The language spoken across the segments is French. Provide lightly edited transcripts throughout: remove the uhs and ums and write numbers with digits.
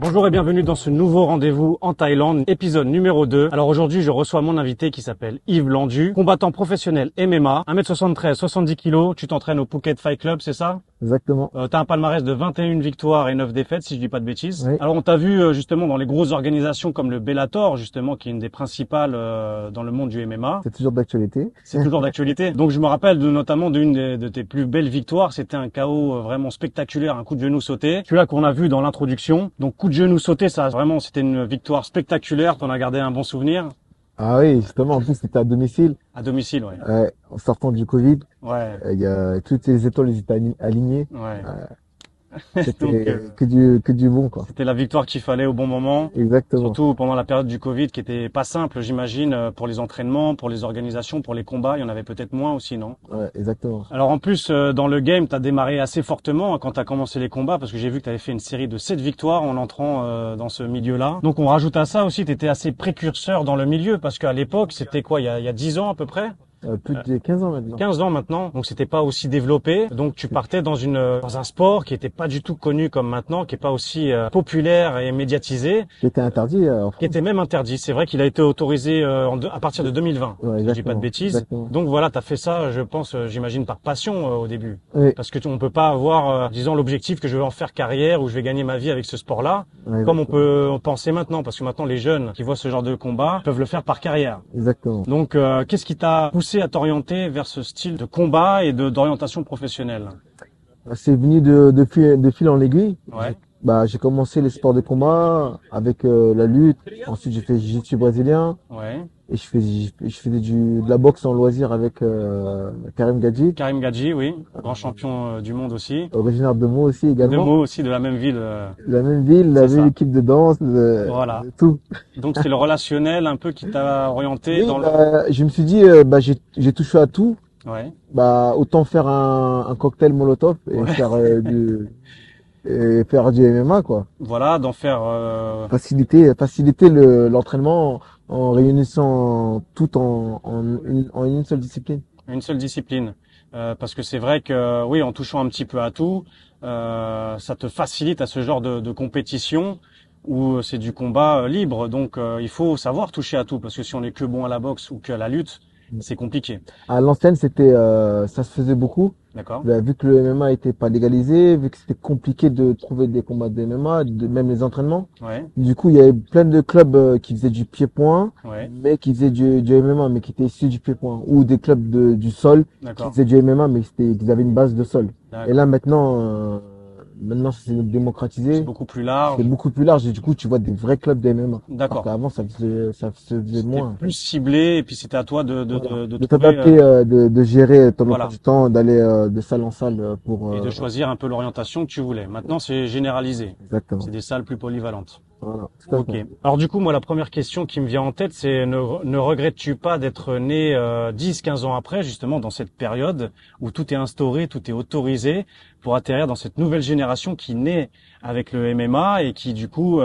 Bonjour et bienvenue dans ce nouveau rendez-vous en Thaïlande, épisode numéro 2. Alors aujourd'hui, je reçois mon invité qui s'appelle Yves Landu, combattant professionnel MMA, 1m73, 70 kg, tu t'entraînes au Phuket Fight Club, c'est ça? Exactement. T'as un palmarès de 21 victoires et 9 défaites, si je dis pas de bêtises. Oui. Alors on t'a vu justement dans les grosses organisations comme le Bellator, justement, qui est une des principales dans le monde du MMA. C'est toujours d'actualité. C'est toujours d'actualité. Donc je me rappelle notamment d'une de tes plus belles victoires, c'était un KO vraiment spectaculaire, un coup de genou sauté. Celui-là qu'on a vu dans l'introduction. Donc coup de genou sauté, ça vraiment c'était une victoire spectaculaire, t'en as gardé un bon souvenir? Ah oui, justement, en plus c'était à domicile. À domicile, ouais. En sortant du Covid, Ouais. il y a toutes les étoiles ils étaient alignées. Ouais. C'était Donc, que du bon, quoi. c'était la victoire qu'il fallait au bon moment. Exactement. Surtout pendant la période du Covid qui était pas simple, j'imagine, pour les entraînements, pour les organisations, pour les combats. Il y en avait peut-être moins aussi, non? Ouais, exactement. Alors en plus, dans le game, tu as démarré assez fortement quand tu as commencé les combats parce que j'ai vu que tu avais fait une série de 7 victoires en entrant dans ce milieu-là. Donc on rajoute à ça aussi, tu étais assez précurseur dans le milieu parce qu'à l'époque, c'était quoi, il y a 10 ans à peu près? Plus de 15 ans maintenant. 15 ans maintenant, donc c'était pas aussi développé. Donc tu partais dans un sport qui était pas du tout connu comme maintenant, qui est pas aussi populaire et médiatisé, Qui était interdit en qui France. était même interdit. C'est vrai qu'il a été autorisé à partir de 2020, Ouais, si je dis pas de exactement. bêtises. Exactement. Donc voilà, tu as fait ça, je pense, j'imagine par passion au début. Oui. Parce que on peut pas avoir, disons, l'objectif que je vais en faire carrière ou je vais gagner ma vie avec ce sport-là, Ouais, comme on exactement. peut penser maintenant, parce que maintenant les jeunes qui voient ce genre de combat peuvent le faire par carrière. Exactement. Donc qu'est-ce qui t'a poussé à t'orienter vers ce style de combat et d'orientation professionnelle? C'est venu de fil en aiguille. Ouais. J'ai commencé les sports de combat avec la lutte. Ensuite, j'ai fait jiu-jitsu brésilien. Ouais. Et je faisais de la boxe en loisir avec Karim Gadji, Karim Gadji, oui, grand champion du monde aussi. originaire de Meaux aussi De également. Meaux aussi, de la même ville. La même ville, la C'est même ça. équipe de danse, Voilà. de tout. Donc c'est le relationnel un peu qui t'a orienté Oui, dans le... je me suis dit, j'ai touché à tout. Ouais. Autant faire un cocktail Molotov et Ouais. faire du MMA, quoi. Voilà, d'en faire... Faciliter l'entraînement en réunissant tout en une seule discipline. une seule discipline. Parce que c'est vrai que, oui, en touchant un petit peu à tout, ça te facilite à ce genre de compétition où c'est du combat libre. Donc, il faut savoir toucher à tout. Parce que si on est que bon à la boxe ou que à la lutte, c'est compliqué. À l'ancienne, ça se faisait beaucoup. D'accord? Vu que le MMA était pas légalisé, vu que c'était compliqué de trouver des combats de MMA, même les entraînements. Ouais, Du coup, il y avait plein de clubs qui faisaient du pied-point, ouais, mais qui faisaient du MMA, mais qui étaient issus du pied-point, ou des clubs du sol qui d'accord. faisaient du MMA, mais qu'ils avaient une base de sol. Et D'accord. là, maintenant, c'est démocratisé. C'est beaucoup plus large. C'est beaucoup plus large et du coup, tu vois des vrais clubs de MMA. D'accord. Alors qu'avant, ça se faisait C'était moins. plus ciblé et puis c'était à toi de trouver t'adapter, de gérer ton voilà. emploi du temps, d'aller de salle en salle pour... et de choisir un peu l'orientation que tu voulais. Maintenant, c'est généralisé. Exactement. C'est des salles plus polyvalentes. Voilà, tout à Ok. fait. Alors du coup, moi, la première question qui me vient en tête, c'est ne regrettes-tu pas d'être né 10-15 ans après, justement, dans cette période où tout est instauré, tout est autorisé, pour atterrir dans cette nouvelle génération qui naît avec le MMA et qui, du coup,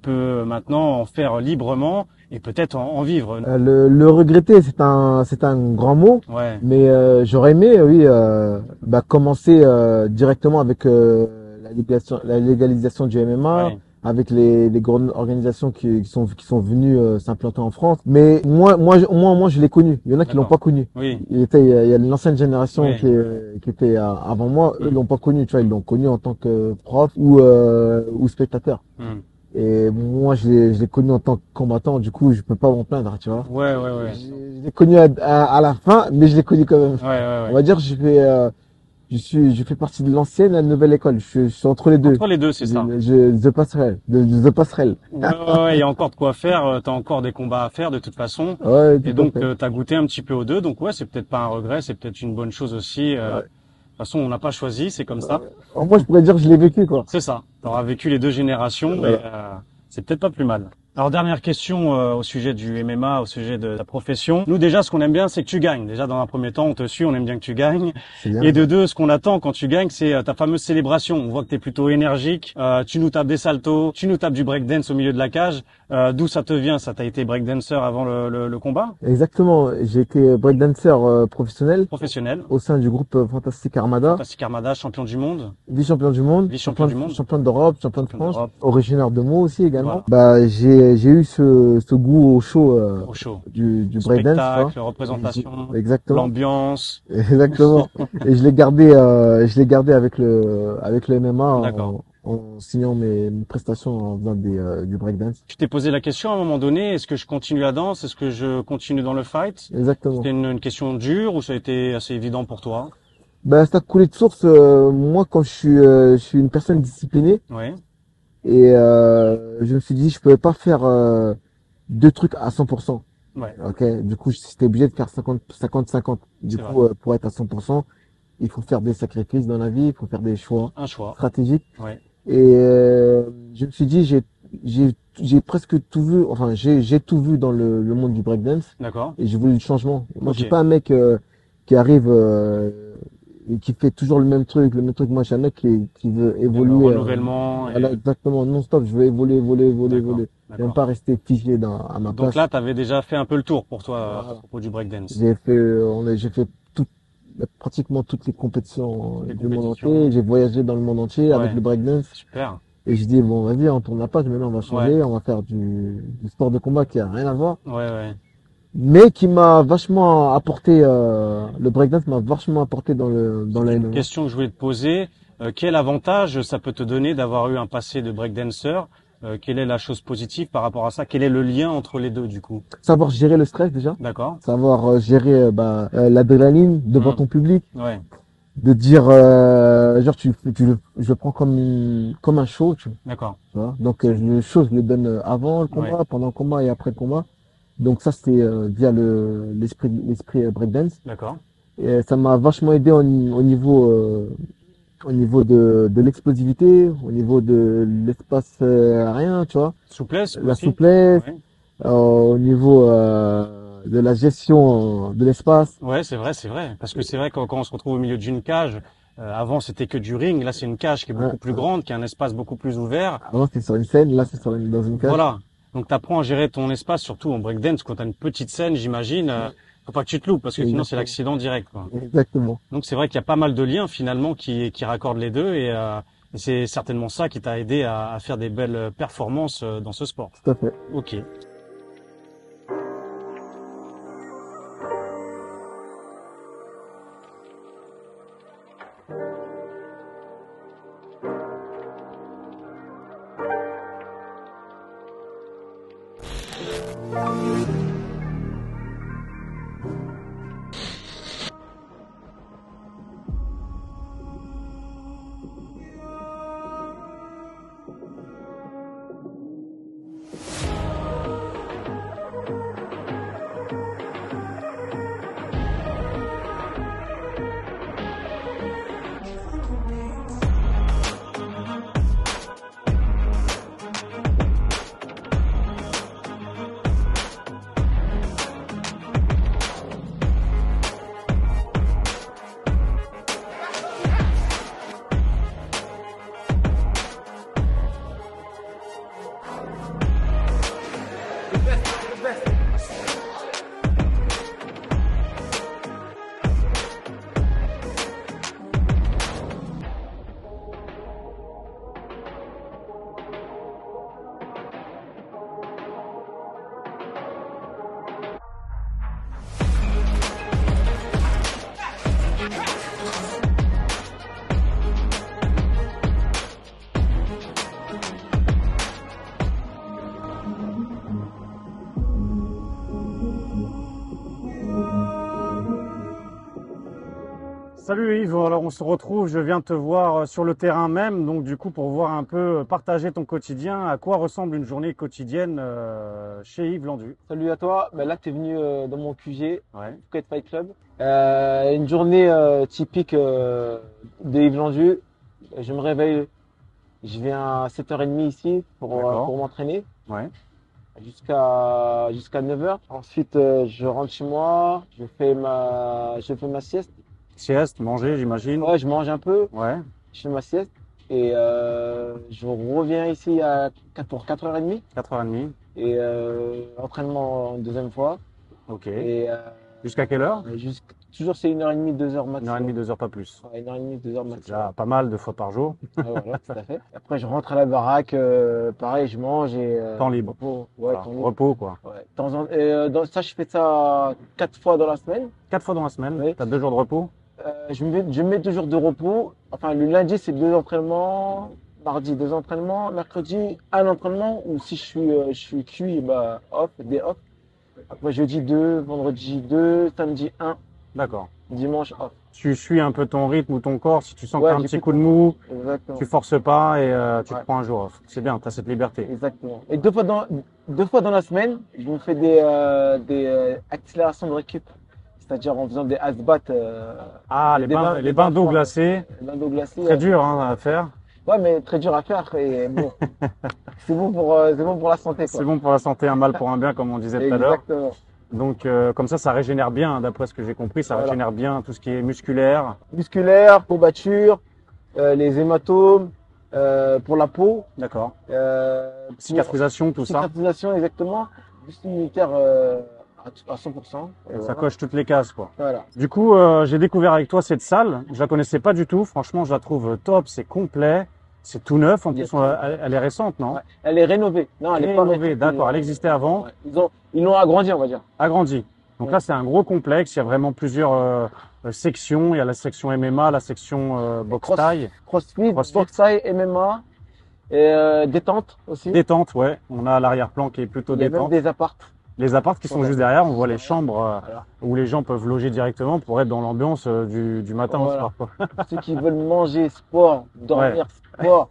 peut maintenant en faire librement et peut-être en vivre. Le regretter, c'est un grand mot, Ouais, mais j'aurais aimé, oui, commencer directement avec la légalisation du MMA. ouais. Avec les grandes organisations qui sont venues s'implanter en France. Mais moi, je l'ai connu. Il y en a qui l'ont D'accord. pas connu. Oui, Il y a l'ancienne génération Oui. qui était avant moi. Eux Mm. l'ont pas connu. Tu vois, ils l'ont connu en tant que prof ou spectateur. Hmm. Et moi, je l'ai connu en tant que combattant, du coup, je peux pas m'en plaindre, tu vois. Ouais, ouais, ouais. Je l'ai connu à la fin, mais je l'ai connu quand même. Ouais, ouais, On ouais. va dire, je fais partie de l'ancienne et de la nouvelle école. Je suis entre les deux. Entre les deux, c'est ça. The passerelle, the passerelle. Ouais, ouais, ouais, il y a encore de quoi faire. T'as encore des combats à faire de toute façon. Ouais, Et tout à donc, fait. t'as goûté un petit peu aux deux. Donc, ouais, c'est peut-être pas un regret, c'est peut-être une bonne chose aussi. De Ouais. toute façon, on n'a pas choisi, c'est comme ça. Moi, je pourrais dire que je l'ai vécu, quoi. C'est ça. T'auras vécu les deux générations et Voilà. c'est peut-être pas plus mal. Alors dernière question au sujet du MMA, au sujet de ta profession. Nous déjà, ce qu'on aime bien, c'est que tu gagnes. Déjà dans un premier temps, on te suit, on aime bien que tu gagnes. C'est bien. Et de deux, ce qu'on attend quand tu gagnes, c'est ta fameuse célébration. On voit que tu es plutôt énergique. Tu nous tapes des saltos, tu nous tapes du breakdance au milieu de la cage. D'où ça te vient? Ça t'a été breakdancer avant le combat Exactement. J'ai été breakdancer professionnel professionnel? au sein du groupe Fantastic Armada, Fantastique Armada, champion du monde, vice-champion du monde, vice-champion du monde, champion d'Europe, champion de champion France, d'Europe. originaire de Meaux aussi également. Voilà. Bah, j'ai eu ce goût au show Au show. du breakdance, tu vois. Spectacle, représentation, Exactement. l'ambiance. Exactement. Et je l'ai gardé avec le MMA D'accord. en signant mes prestations en faisant du breakdance. Tu t'es posé la question à un moment donné, est-ce que je continue la danse? Est-ce que je continue dans le fight? Exactement. C'était une question dure ou ça a été assez évident pour toi? Ben, ça a coulé de source. Moi, quand je suis une personne disciplinée Oui, et je me suis dit, je pouvais pas faire deux trucs à 100%. ouais, Ok. Du coup, j'étais obligé de faire 50-50. Du c'est vrai. coup, pour être à 100%, il faut faire des sacrifices dans la vie, il faut faire des choix Un choix. stratégiques. Ouais, Et je me suis dit, j'ai presque tout vu, enfin j'ai tout vu dans le monde du breakdance d'accord. et j'ai voulu du changement. Moi, je Ok. suis pas un mec qui arrive et qui fait toujours le même truc, le même truc. Moi, je suis un mec qui veut Il y a le évoluer. renouvellement Voilà, et exactement, non-stop. Je veux évoluer, évoluer, d'accord, évoluer. J'aime d'accord. pas rester figé à ma Donc place. là, tu avais déjà fait un peu le tour pour toi à Voilà. propos du breakdance. J'ai fait pratiquement toutes les compétitions Les du monde compétitions. entier. J'ai voyagé dans le monde entier avec Ouais. le breakdance. Super. Et je dis, bon, vas-y, on tourne la page, maintenant on va changer, Ouais, on va faire du sport de combat qui a rien à voir, ouais, ouais. mais qui m'a vachement apporté, le breakdance m'a vachement apporté dans la C'était une MMA. question que je voulais te poser. Quel avantage ça peut te donner d'avoir eu un passé de breakdancer? Quelle est la chose positive par rapport à ça? Quel est le lien entre les deux du coup? Savoir gérer le stress déjà, D'accord. savoir gérer l'adrénaline devant Hmm. ton public, Ouais, de dire, genre je le prends comme un show, tu d'accord. vois. Donc le show, je le donne avant le Ouais, combat, pendant le combat et après le combat. Donc ça, c'est via l'esprit breakdance. d'accord. Et ça m'a vachement aidé au niveau de l'explosivité, au niveau de l'espace aérien, tu vois, Souplesse la aussi? souplesse, Ouais. au niveau de la gestion de l'espace. Ouais, c'est vrai, c'est vrai. Parce que c'est vrai que quand on se retrouve au milieu d'une cage, avant c'était que du ring, là c'est une cage qui est Ouais. beaucoup plus grande, qui a un espace beaucoup plus ouvert. Avant, c'était sur une scène, là, c'est dans une cage. Voilà. Donc t'apprends à gérer ton espace, surtout en breakdance, quand t'as une petite scène, j'imagine. Faut pas que tu te loupes, parce que sinon c'est Exactement. l'accident direct, quoi. Exactement. Donc c'est vrai qu'il y a pas mal de liens finalement qui raccordent les deux et c'est certainement ça qui t'a aidé à faire des belles performances dans ce sport. Tout à fait. Ok. Salut Yves, alors on se retrouve, je viens te voir sur le terrain même, donc du coup pour voir un peu partager ton quotidien, à quoi ressemble une journée quotidienne chez Yves Landu. Salut à toi. Ben là, tu es venu dans mon QG, Ouais, Phuket Fight Club. Une journée typique de Yves Landu. Je me réveille, je viens à 7h30 ici d'accord, pour m'entraîner ouais. jusqu'à 9h. Ensuite, je rentre chez moi, je fais ma sieste. Sieste, manger j'imagine. Ouais, je mange un peu, Ouais, je fais ma sieste et je reviens ici pour 4h30 4h30, et entraînement une deuxième fois. ok. Et Jusqu'à quelle heure? toujours c'est 1h30, 2h 1h30, maximum. 2h, pas plus. Ouais, 1h30, 2h C'est maximum. déjà pas mal, 2 fois par jour. Ouais, voilà, tout à fait. Après, je rentre à la baraque, pareil, je mange et Temps libre. repos. Ouais, Voilà, temps libre. repos quoi. Ouais. De temps en- et, ça, je fais ça 4 fois dans la semaine. 4 fois dans la semaine, Oui. t'as 2 jours de repos? Je mets 2 jours de repos. Enfin, le lundi, c'est 2 entraînements. Mardi, 2 entraînements. Mercredi, un entraînement. Ou si je suis cuit, bah, des off. Après, jeudi 2, vendredi 2, samedi 1, D'accord. dimanche off. Tu suis un peu ton rythme ou ton corps, si tu sens que Ouais, t'as un j'ai petit fait coup de tout. mou, Exactement. tu forces pas et tu te Ouais. prends un jour off. C'est bien, t'as cette liberté. Exactement. Et 2 fois dans la semaine, je me fais des accélérations de récup. C'est-à-dire en faisant des ice-baths, Ah, les bains d'eau froids, glacés, bains d'eau glacée. très dur hein, à faire. Ouais, mais très dur à faire. Et bon, c'est bon pour la santé, C'est quoi. bon pour la santé, un mal pour un bien, comme on disait tout à l'heure. Exactement. Donc comme ça régénère bien, hein, d'après ce que j'ai compris, ça Voilà. régénère bien tout ce qui est musculaire. Musculaire, courbature, les hématomes, pour la peau, D'accord. pour Cicatrisation, tout ça. cicatrisation, exactement. Juste immunitaire à 100%. Et Ça voilà. coche toutes les cases, quoi. Voilà. Du coup, j'ai découvert avec toi cette salle. Je la connaissais pas du tout. Franchement, je la trouve top. C'est complet. C'est tout neuf. En Il y a plus, tout. elle est récente, non? Ouais. Elle est rénovée. Non, elle est pas Rénovée, rénovée. d'accord. Elle existait avant. Ouais. Ils l'ont agrandi, on va dire. Agrandie. Donc Ouais. là, c'est un gros complexe. Il y a vraiment plusieurs sections. Il y a la section MMA, la section boxe taille, CrossFit, CrossFit. boxe taille, MMA, et détente aussi. détente. Ouais, on a l'arrière-plan qui est plutôt Il y a même détente. des apparts. Les apparts qui sont Ouais. juste derrière, on voit les chambres Voilà. où les gens peuvent loger directement pour être dans l'ambiance du matin au Voilà. soir, quoi. Ceux qui veulent manger, sport, dormir, sport.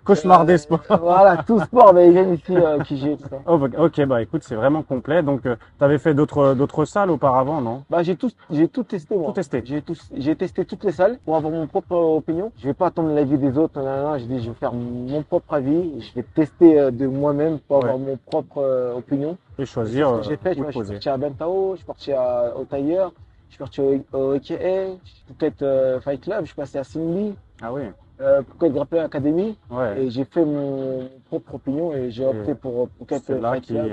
Cauchemardé sport. Voilà, tout sport, mais ils viennent ici, QG, tout ça. Oh, ok, bah écoute, c'est vraiment complet. Donc, t'avais fait d'autres salles auparavant, non? Bah, j'ai tout testé, moi. Tout testé. J'ai testé toutes les salles pour avoir mon propre opinion. Je vais pas attendre l'avis des autres, non, j'ai dit, je vais faire mon propre avis. Je vais tester de moi-même pour avoir mon propre opinion. Et C'est choisir ce que j'ai fait, où tu vois, te je suis poser. parti à Bentao, je suis parti au Tailleur, je suis parti au IKEA, Phuket Fight Club, je suis passé à Simbi, Ah oui, Phuket Grappling Academy, ouais. et j'ai fait mon propre opinion et j'ai opté pour Phuket c'est là Fight Club.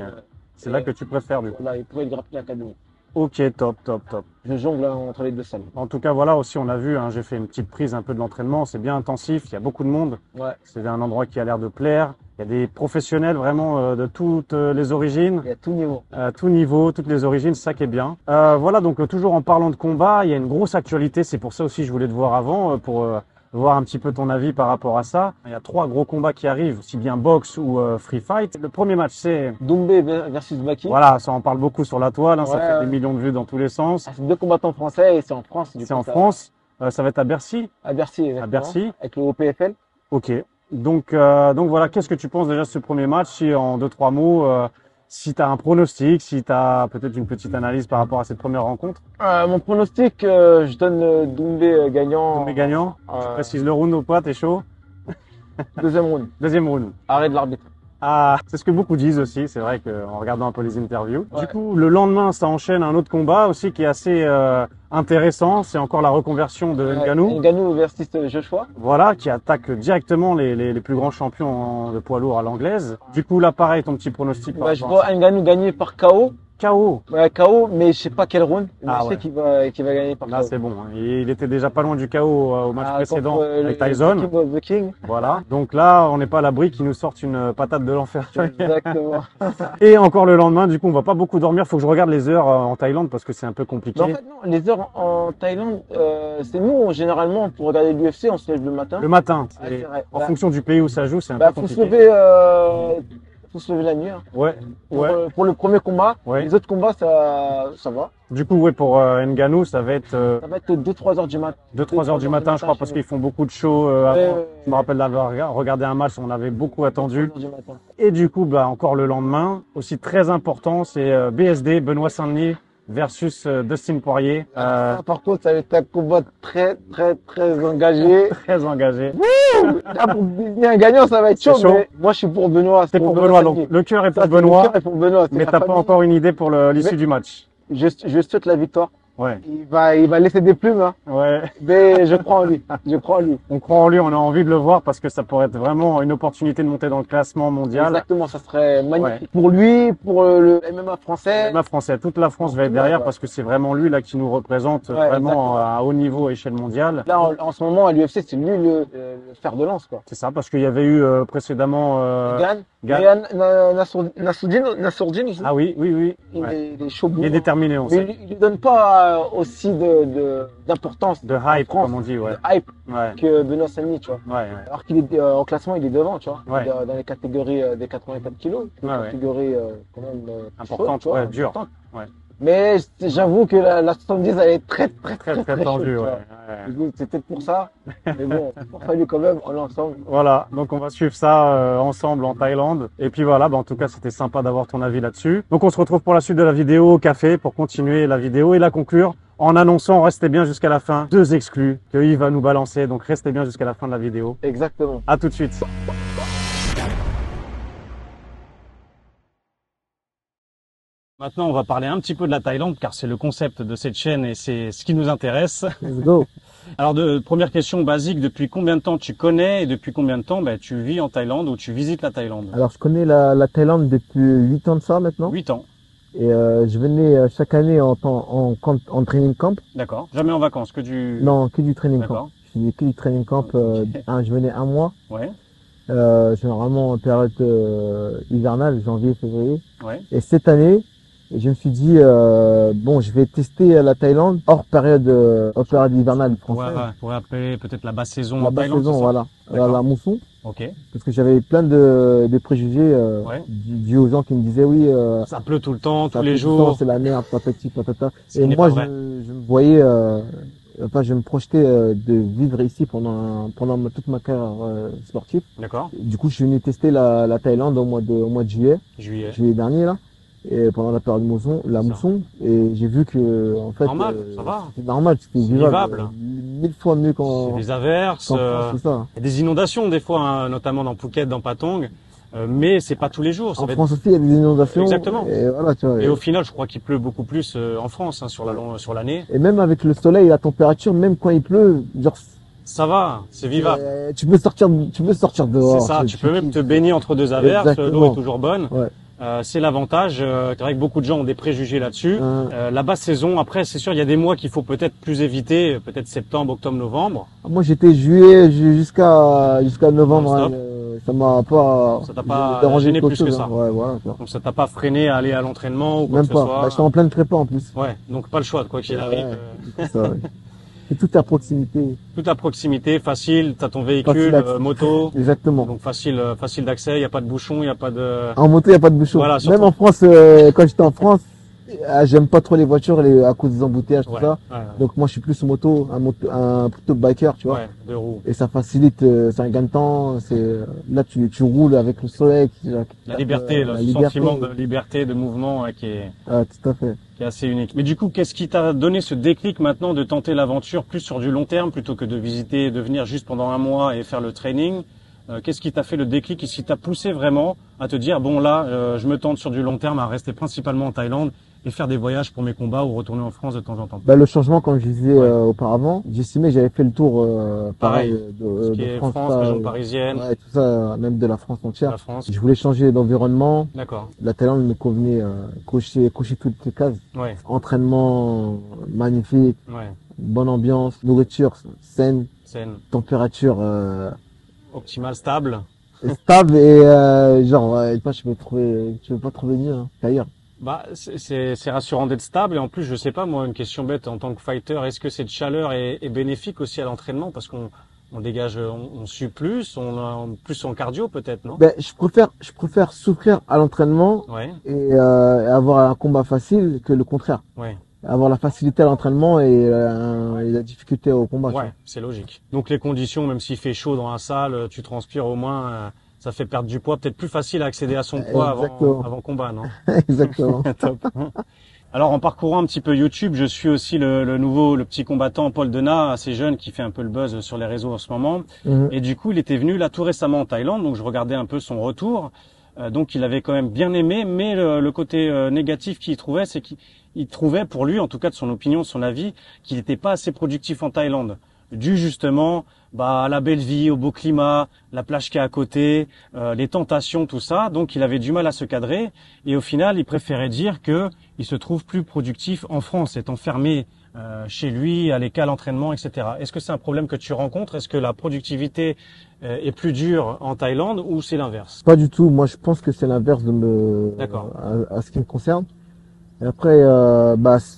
c'est là que tu préfères, du coup. Voilà, et Phuket Grappling Academy. Ok, top, top, top. Je jongle entre les deux salles. En tout cas, voilà aussi, on a vu, hein, j'ai fait une petite prise un peu de l'entraînement. C'est bien intensif, il y a beaucoup de monde. Ouais, C'est un endroit qui a l'air de plaire. Il y a des professionnels vraiment de toutes les origines. il y a tout niveau. À tout niveau, toutes les origines, c'est ça qui est bien. Voilà, donc toujours en parlant de combat, il y a une grosse actualité. C'est pour ça aussi que je voulais te voir avant, pour voir un petit peu ton avis par rapport à ça. Il y a 3 gros combats qui arrivent, aussi bien boxe ou free fight. Le premier match, c'est... Doumbé versus Baki. Voilà, ça en parle beaucoup sur la toile, hein, ça Ouais, fait ouais. des millions de vues dans tous les sens. Ah, c'est 2 combattants français et c'est en France. Du C'est coup, en ça- France, ça va être à Bercy. À Bercy, exactement. Bercy. Avec le OPFL. Ok. Donc voilà, qu'est-ce que tu penses déjà de ce premier match? Si en 2-3 mots, si tu as un pronostic, si tu as peut-être une petite analyse par rapport à cette première rencontre. Mon pronostic, je donne Doumbé gagnant. Mais gagnant, je Euh, précise le round ou pas, t'es chaud? Deuxième round. Deuxième round. Arrêt de l'arbitre. Ah, c'est ce que beaucoup disent aussi, c'est vrai qu'en regardant un peu les interviews. Ouais. Du coup, le lendemain, ça enchaîne un autre combat aussi qui est assez intéressant, c'est encore la reconversion de Ngannou. Ngannou versus Joshua. Voilà, qui attaque directement les plus grands champions de poids lourd à l'anglaise. Du coup, là, pareil, ton petit pronostic par Bah, je rapport à vois Ngannou gagner par KO. KO. Ouais, KO, mais je sais pas quel round. Mais Ah je sais ouais. qu'il va gagner par Là, KO. c'est bon. Hein. Il était déjà pas loin du KO au match Ah, précédent contre, avec le Tyson. King of the King. Voilà. Donc là, on n'est pas à l'abri qu'il nous sorte une patate de l'enfer. Exactement. Et encore le lendemain, du coup, on va pas beaucoup dormir. Faut que je regarde les heures en Thaïlande parce que c'est un peu compliqué. Mais en fait, non, les heures en Thaïlande, c'est nous, généralement, pour regarder l'UFC, on se lève le matin. Le matin, Ah, c'est vrai. en Bah, fonction du pays où ça joue, c'est un Bah, peu faut se compliqué. lever, faut se lever la nuit. Hein. Ouais, Pour le premier combat, ouais. les autres combats, ça va. Du coup, ouais, pour Ngannou, ça va être Ça va être 2-3 heures du matin. 2-3 heures du matin, je crois, parce qu'ils font beaucoup de shows. Je me rappelle d'avoir regardé un match, on avait beaucoup attendu. 3 heures du matin. Et du coup, bah, encore le lendemain, aussi très important, c'est BSD, Benoît Saint-Denis versus Dustin Poirier. Par contre, ça va être un combat très engagé. Très engagé. Là, pour désigner un gagnant, ça va être chaud. C'est chaud. Mais moi, je suis pour Benoît. C'est pour Benoît, donc le cœur est pour Benoît, Le cœur est pour Benoît. C'est mais la t'as pas famille. encore une idée pour l'issue du match. Je souhaite la victoire. Ouais, Il va laisser des plumes, hein. ouais. Mais je crois en lui. Je crois en lui. On croit en lui, on a envie de le voir parce que ça pourrait être vraiment une opportunité de monter dans le classement mondial. Exactement, ça serait magnifique Ouais. pour lui, pour le MMA français. MMA français, toute la France va être derrière Ouais. parce que c'est vraiment lui là qui nous représente Ouais, vraiment exactement. à haut niveau à échelle mondiale. Là, en ce moment, à l'UFC, c'est lui le fer de lance, quoi. C'est ça, parce qu'il y avait eu précédemment Gann. Gann. Et Nassourdine aussi. Ah oui, oui, oui. Il Ouais. est chaud Il est déterminé, on Mais sait. il lui donne pas aussi d'importance, De hype, France, comme on dit, ouais. de hype Ouais, que Benoît Saint-Denis, tu vois. ouais, ouais. Alors qu'il est en classement, il est devant, tu vois. Ouais. Dans les catégories des 84 kilos, des Ouais, ouais. catégories quand même Importante, chaudes, tu vois, ouais, dure. importantes. Ouais. Mais j'avoue que la 70, elle est très Très chaude, tendu, tu ouais. vois. Ouais. Du coup, c'est peut-être pour ça. Mais bon, il a fallu quand même, on est ensemble. Voilà, donc on va suivre ça ensemble en Thaïlande. Et puis voilà, bah, en tout cas, c'était sympa d'avoir ton avis là-dessus. Donc on se retrouve pour la suite de la vidéo au café pour continuer la vidéo et la conclure en annonçant, restez bien jusqu'à la fin, 2 exclus que Yves va nous balancer. Donc restez bien jusqu'à la fin de la vidéo. Exactement. À tout de suite. Maintenant, on va parler un petit peu de la Thaïlande car c'est le concept de cette chaîne et c'est ce qui nous intéresse. Let's go. Alors, première question basique, depuis combien de temps tu connais et depuis combien de temps tu vis en Thaïlande ou tu visites la Thaïlande? Alors, je connais la Thaïlande depuis 8 ans de ça maintenant. 8 ans, Et je venais chaque année en training camp. d'accord. Jamais en vacances, que du... Non, que du training D'accord. camp. Je faisais que du training camp. Je venais un mois. Ouais, Généralement en période hivernale, janvier, février. ouais, Et cette année, je me suis dit, bon, je vais tester la Thaïlande hors période hivernale française. pour appeler peut-être la basse saison La en basse Thaïlande, saison, c'est ça? voilà. D'accord. La mousson. Ok. Parce que j'avais plein de préjugés Ouais. dus aux gens qui me disaient, oui, Ça pleut tout le temps, tous ça les fait tout le temps, jours. c'est la merde, patati patata. Ce Et qui n'est moi, pas vrai. je me voyais, je me projetais de vivre ici pendant toute ma carrière sportive. D'accord. Du coup, je suis venu tester la Thaïlande au mois de Juillet. juillet dernier là, et pendant la période mousson, et j'ai vu que en fait, Normal, ça va. c'était normal, c'était C'est vivable, vivable. 1000 fois mieux C'est qu'en des averses, France, c'est ça. il y a des inondations des fois, hein, notamment dans Phuket, dans Patong, mais c'est pas tous les jours. Ça En va être- France aussi, il y a des inondations. Exactement. Et voilà, tu vois. Et au final, je crois qu'il pleut beaucoup plus en France hein, sur l'année. Et même avec le soleil et la température, même quand il pleut, genre, Ça va, c'est vivable. tu peux sortir dehors. C'est ça, tu peux même te baigner entre deux averses, Exactement. l'eau est toujours bonne. Ouais. C'est l'avantage. C'est vrai que beaucoup de gens ont des préjugés là-dessus. Hein. La basse saison, après, c'est sûr, il y a des mois qu'il faut peut-être plus éviter, peut-être septembre, octobre, novembre. Moi, j'étais juillet jusqu'à novembre. Non-stop. Ça m'a pas. Ça t'a pas dérangé gêné quelque plus que chose, ça. hein. Ouais, voilà. tu vois. Donc ça t'a pas freiné à aller à l'entraînement ou quoi Même que ce pas. soit. Bah, j'étais en pleine prépa en plus. Ouais, donc pas le choix, quoi qu'il Ouais, arrive. c'est ça, ouais. Et tout est à proximité. Tout à proximité, facile, t'as ton véhicule, Facile d'accès. moto, Exactement. donc facile d'accès, il y a pas de bouchon, il y a pas de... En moto, il n'y a pas de bouchon. Voilà, surtout. Même en France, quand j'étais en France, j'aime pas trop les voitures à cause des embouteillages, tout Ouais, ça. ouais, Donc moi, je suis plus moto, un plutôt biker, tu vois. ouais, deux roues. Et ça facilite, c'est un gain de temps. Là, tu roules avec le soleil. La liberté, le sentiment de liberté, de mouvement qui est Tout à fait. assez unique. Mais du coup, qu'est-ce qui t'a donné ce déclic maintenant de tenter l'aventure plus sur du long terme plutôt que de visiter, de venir juste pendant un mois et faire le training? Qu'est-ce qui t'a fait le déclic? Qu'est-ce qui t'a poussé vraiment à te dire, bon là, je me tente sur du long terme à rester principalement en Thaïlande et faire des voyages pour mes combats ou retourner en France de temps en temps? Bah, le changement, comme je disais Ouais. auparavant, j'estimais que j'avais fait le tour Pareil. de, Ce qui de est France, France, région parisienne, ouais, tout ça, même de la France entière. la France. Je voulais changer d'environnement. D'accord. La Thaïlande me convenait, cocher toutes les cases. Ouais, Entraînement magnifique, ouais. bonne ambiance, nourriture saine, Scène température optimale, stable. stable et genre, je peux pas trouver mieux hein, qu'ailleurs. Bah, c'est rassurant d'être stable et en plus, je sais pas, moi, une question bête en tant que fighter, est-ce que cette chaleur est bénéfique aussi à l'entraînement? Parce qu'on On dégage, on sue plus, on plus en cardio peut-être, non? Ben, je préfère souffrir à l'entraînement Ouais, et avoir un combat facile que le contraire. ouais, Avoir la facilité à l'entraînement et la difficulté au combat. Tu ouais, c'est logique. Donc les conditions, même s'il fait chaud dans la salle, tu transpires au moins, ça fait perdre du poids, peut-être plus facile à accéder à son poids Exactement. avant combat, non? vois. Exactement. Top. Alors en parcourant un petit peu YouTube, je suis aussi le petit combattant Paul Denat, assez jeune, qui fait un peu le buzz sur les réseaux en ce moment. Mhm. Et du coup, il était venu là tout récemment en Thaïlande, donc je regardais un peu son retour. Donc il avait quand même bien aimé, mais le côté négatif qu'il trouvait, c'est qu'il trouvait, pour lui, en tout cas de son opinion, de son avis, qu'il n'était pas assez productif en Thaïlande, dû justement à la belle vie, au beau climat, la plage qui est à côté, les tentations, tout ça. Donc il avait du mal à se cadrer, et au final, il préférait dire que il se trouve plus productif en France, étant fermé chez lui, aller qu'à l'entraînement, etc. Est-ce que c'est un problème que tu rencontres? Est-ce que la productivité est plus dure en Thaïlande ou c'est l'inverse? Pas du tout. Moi, je pense que c'est l'inverse D'accord. à ce qui me concerne. Et après,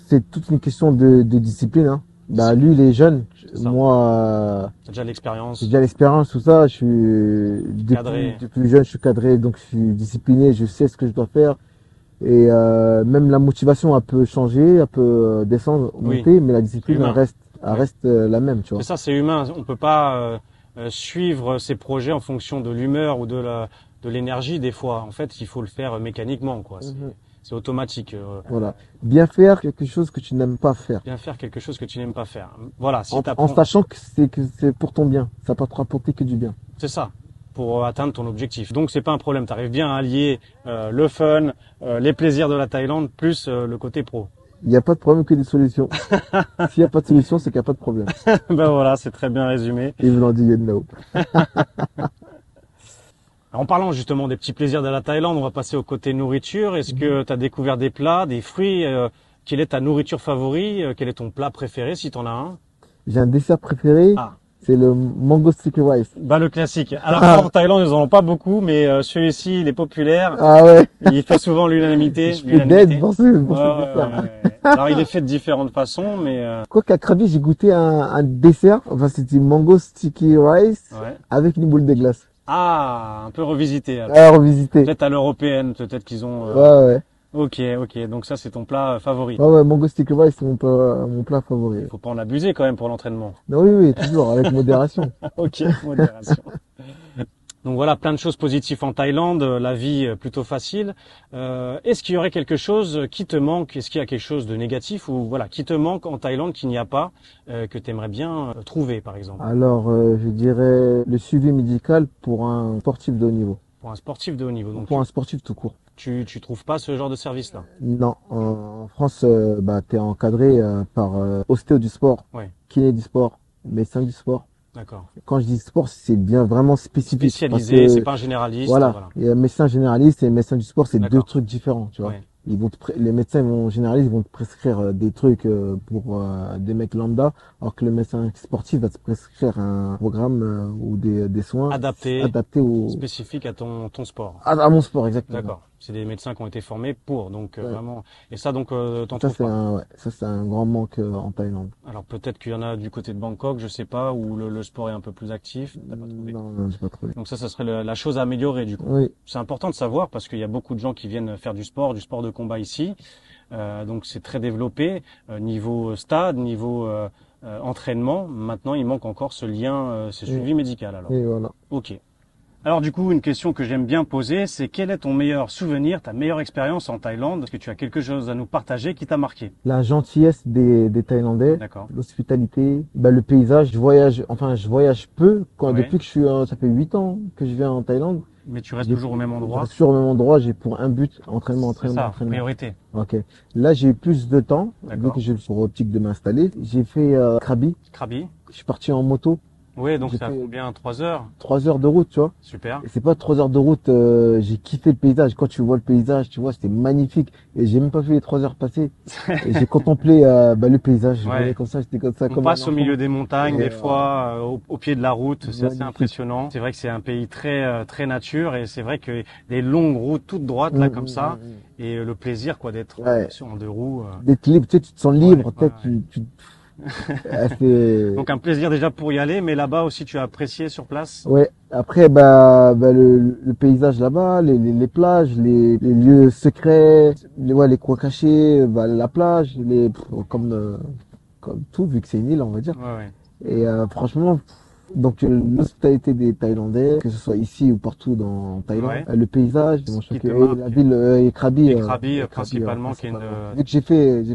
c'est toute une question de discipline. Hein. Bah, lui, il est jeune. C'est ça. Moi, T'as déjà l'expérience. j'ai déjà l'expérience, tout ça. Je suis Cadré. depuis jeune, je suis cadré, donc je suis discipliné. Je sais ce que je dois faire. Et même la motivation, elle peut changer, elle peut descendre, Oui. monter, mais la discipline, Humain. elle reste la même, tu vois. C'est ça, c'est humain. On peut pas suivre ses projets en fonction de l'humeur ou de l'énergie des fois. En fait, il faut le faire mécaniquement, quoi. C'est automatique. Voilà. Bien faire quelque chose que tu n'aimes pas faire. Bien faire quelque chose que tu n'aimes pas faire. Voilà, si En t'apprends, sachant que c'est pour ton bien. Ça peut te rapporter que du bien. c'est ça, pour atteindre ton objectif. Donc c'est pas un problème. T'arrives bien à allier le fun, les plaisirs de la Thaïlande, plus le côté pro. Il n'y a pas de problème que des solutions. S'il n'y a pas de solution, c'est qu'il n'y a pas de problème. Ben voilà, c'est très bien résumé. Et vous l'en dit Yednao. En parlant justement des petits plaisirs de la Thaïlande, on va passer au côté nourriture. Est-ce que tu as découvert des plats, des fruits? Quelle est ta nourriture favorite? Quel est ton plat préféré si t'en as un? J'ai un dessert préféré. Ah, C'est le mango sticky rice. bah le classique. Alors en Thaïlande, ils en ont pas beaucoup, mais celui-ci, il est populaire. Ah ouais. Il fait souvent l'unanimité. Je fais d'aide pour ce Ouais, dessert. ouais. Alors il est fait de différentes façons, mais Quoi qu'à Krabi, j'ai goûté un dessert. Enfin, c'était mango sticky rice ouais. avec une boule de glace. Ah, un peu revisité. Alors. À revisiter. Peut-être à l'européenne, peut-être qu'ils ont. Ouais, ouais. Ok. Donc ça, c'est ton plat favori. Ouais, ouais, mango sticky rice, c'est mon plat favori. Faut pas en abuser quand même pour l'entraînement. Non, oui, oui, toujours, avec modération. Ok, modération. Donc voilà, plein de choses positives en Thaïlande, la vie plutôt facile. Est-ce qu'il y aurait quelque chose qui te manque? Est-ce qu'il y a quelque chose de négatif ou voilà, qui te manque en Thaïlande qu'il n'y a pas, que tu aimerais bien trouver par exemple? Alors, je dirais le suivi médical pour un sportif de haut niveau. Pour un sportif de haut niveau. Donc Pour un sportif tout court. tu trouves pas ce genre de service-là? Non, en France, t'es encadré par ostéo du sport, Ouais. kiné du sport, médecin du sport. D'accord. Quand je dis sport, c'est bien vraiment spécifique. Spécialisé, parce que, c'est pas un généraliste. voilà, il y a médecin généraliste et médecin du sport, c'est D'accord. deux trucs différents, tu vois. Ouais. Les médecins généralistes vont te prescrire des trucs pour des mecs lambda, alors que le médecin sportif va te prescrire un programme ou des soins Adapté, adaptés spécifique à ton sport. à mon sport, exactement. D'accord. C'est des médecins qui ont été formés pour, donc Ouais. vraiment. Et ça, donc, t'en Ça, trouves pas. ça, c'est un grand manque en Thaïlande. Alors peut-être qu'il y en a du côté de Bangkok, je sais pas, où le sport est un peu plus actif. T'as pas trouvé. Non, j'ai pas trouvé. Donc ça serait la chose à améliorer du coup. Oui, C'est important de savoir parce qu'il y a beaucoup de gens qui viennent faire du sport de combat ici. Donc c'est très développé niveau stade, niveau entraînement. Maintenant, il manque encore ce lien, ce suivi médical. Alors, et voilà. ok. Alors du coup, une question que j'aime bien poser, c'est quel est ton meilleur souvenir, ta meilleure expérience en Thaïlande? Est-ce que tu as quelque chose à nous partager qui t'a marqué? La gentillesse des Thaïlandais, D'accord. l'hospitalité, le paysage. Je voyage peu. Ouais. Depuis que ça fait 8 ans que je viens en Thaïlande. Mais tu restes J'ai- toujours au même Je endroit? reste toujours au même endroit. J'ai pour un but, C'est entraînement. ça, priorité. Ok. Là, j'ai eu plus de temps, vu D'accord. que j'ai pour optique de m'installer. J'ai fait Krabi. Krabi? Je suis parti en moto. Oui, donc J'ai ça fait- combien? 3 heures? 3 heures de route, tu vois. Super. Et c'est pas 3 heures de route, j'ai kiffé le paysage. Quand tu vois le paysage, tu vois, c'était magnifique. Et j'ai même pas vu les 3 heures passer. Et j'ai contemplé le paysage. Je Ouais. voyais comme ça, j'étais comme ça. On comme passe un au milieu enfant. des montagnes, Et, des fois, au pied de la route, c'est assez magnifique. impressionnant. C'est vrai que c'est un pays très nature et c'est vrai que des longues routes toutes droites là comme ça et le plaisir quoi d'être Ouais. en deux roues. D'être libre, tu sais, tu te sens libre, Ouais, peut-être, ouais. Donc un plaisir déjà pour y aller, mais là-bas aussi tu as apprécié sur place? Ouais. Après, le paysage là-bas, les plages, les lieux secrets, les coins cachés, la plage, comme tout, vu que c'est une île, on va dire. Ouais, ouais. Et franchement, donc l'hospitalité des Thaïlandais, que ce soit ici ou partout dans Thaïlande, Ouais. le paysage, qui te et marque. la ville et Krabi, Et Krabi, principalement, qui est une... Vu que j'ai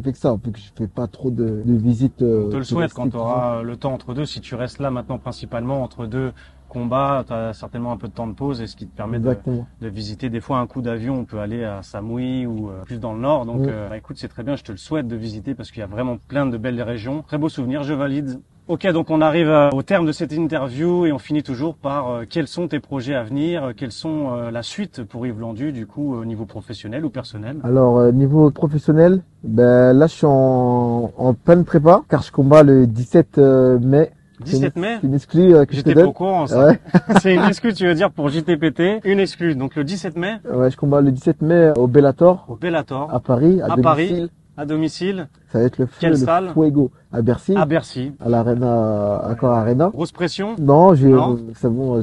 fait que ça, vu que je fais pas trop de visites. On te le souhaite quand touristiques, tu auras le temps entre deux. Si tu restes là maintenant principalement entre deux combats, tu as certainement un peu de temps de pause et ce qui te permet Exactement. de visiter. Des fois un coup d'avion, on peut aller à Samui ou plus dans le nord. Donc écoute, c'est très bien, je te le souhaite de visiter parce qu'il y a vraiment plein de belles régions. Très beaux souvenirs, je valide. Ok, donc on arrive au terme de cette interview et on finit toujours par quels sont tes projets à venir, quelles sont la suite pour Yves Landu du coup au niveau professionnel ou personnel? Alors niveau professionnel, là je suis en pleine prépa car je combats le 17 mai. 17 mai? C'est une exclue que je te J'étais pas donne. au courant, ça. Ouais. C'est une excuse, tu veux dire, pour JTPT. Une excuse. Donc, le 17 mai, Ouais, je combats le 17 mai au Bellator au Bellator, à Paris, à Paris, domicile. à domicile, Ça va être le Quelle salle Fuego à Bercy, à Bercy. à l'Arena, Accor Arena. Grosse pression. Non, Non. c'est bon,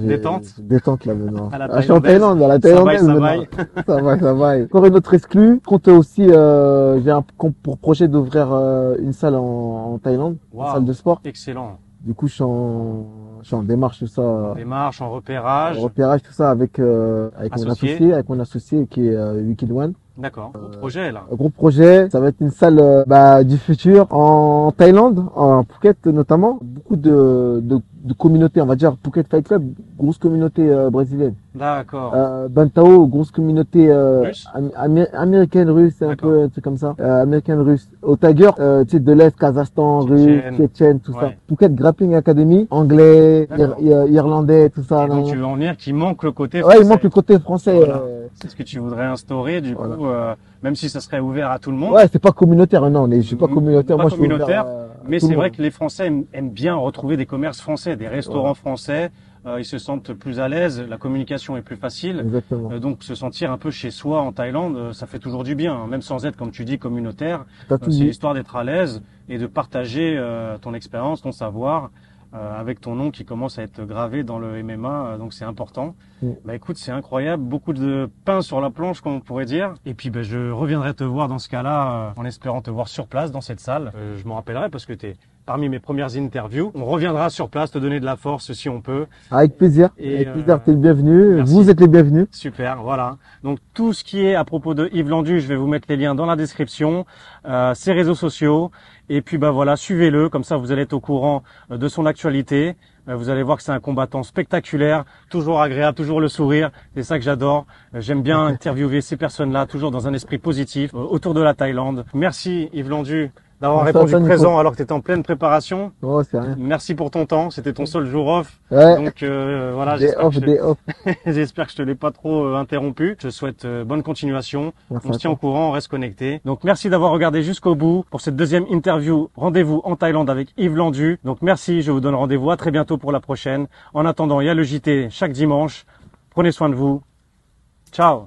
Détente là maintenant. À la Je suis en thaïlandaise. Thaïlande, à la Ça Thaïlandaise vaille, ça maintenant. vaille. Ça va. Encore une autre exclue. Je compte aussi, j'ai pour projet d'ouvrir une salle en Thaïlande, Wow. une salle de sport. Excellent. Du coup, je suis en démarche, tout ça, Démarche en repérage. repérage, tout ça avec Associé. avec mon associé qui est Wicked One. D'accord. Gros projet, là. Un gros projet, ça va être une salle du futur en Thaïlande, en Phuket notamment. Beaucoup de communautés, on va dire Phuket Fight Club, grosse communauté brésilienne. D'accord. Bantao, grosse communauté Russe. américaine, russe, c'est un D'accord. peu un truc comme ça. Américaine, russe. Au Tiger, tu sais, de l'Est, Kazakhstan, russe, Tchétchène. Tchétchène, tout ça. Ouais. Phuket Grappling Academy, anglais, D'accord. irlandais, tout ça. Et donc, tu veux en venir qu'il manque le côté Ouais, il français. manque le côté français. Voilà. C'est ce que tu voudrais instaurer, du Voilà. coup, même si ça serait ouvert à tout le monde. Ouais, c'est pas communautaire, non, je suis pas communautaire. Pas Moi, je suis communautaire, ouvert, mais à tout c'est le vrai monde. que les Français aiment bien retrouver des commerces français, des restaurants français. Ils se sentent plus à l'aise, la communication est plus facile. Exactement. Donc se sentir un peu chez soi en Thaïlande, ça fait toujours du bien, hein, même sans être, comme tu dis, communautaire. T'as tout C'est dit. l'histoire d'être à l'aise et de partager ton expérience, ton savoir, avec ton nom qui commence à être gravé dans le MMA, donc c'est important. Bah écoute, c'est incroyable, beaucoup de pain sur la planche, comme on pourrait dire. Et puis je reviendrai te voir dans ce cas-là, en espérant te voir sur place dans cette salle. Je m'en rappellerai parce que tu es parmi mes premières interviews. On reviendra sur place, te donner de la force si on peut. Avec plaisir. Et, Avec plaisir, t'es le bienvenu. merci. Vous êtes les bienvenus. Super, voilà. Donc tout ce qui est à propos de Yves Landu, je vais vous mettre les liens dans la description, ses réseaux sociaux. Et puis voilà, suivez-le, comme ça vous allez être au courant de son actualité. Vous allez voir que c'est un combattant spectaculaire, toujours agréable, toujours le sourire. C'est ça que j'adore. J'aime bien interviewer ces personnes-là, toujours dans un esprit positif, autour de la Thaïlande. Merci Yves Landu d'avoir Merci à répondu toi, Nico. présent alors que tu étais en pleine préparation. Oh, c'est rien. Merci pour ton temps, c'était ton seul jour off. Ouais. Donc voilà, Des off, des off. j'espère que je te l'ai pas trop interrompu. Je te souhaite bonne continuation. Merci On se à tient au toi. courant, on reste connecté. Donc merci d'avoir regardé jusqu'au bout pour cette deuxième interview. Rendez-vous en Thaïlande avec Yves Landu. Donc merci, je vous donne rendez-vous à très bientôt pour la prochaine. En attendant, il y a le JT chaque dimanche. Prenez soin de vous. Ciao.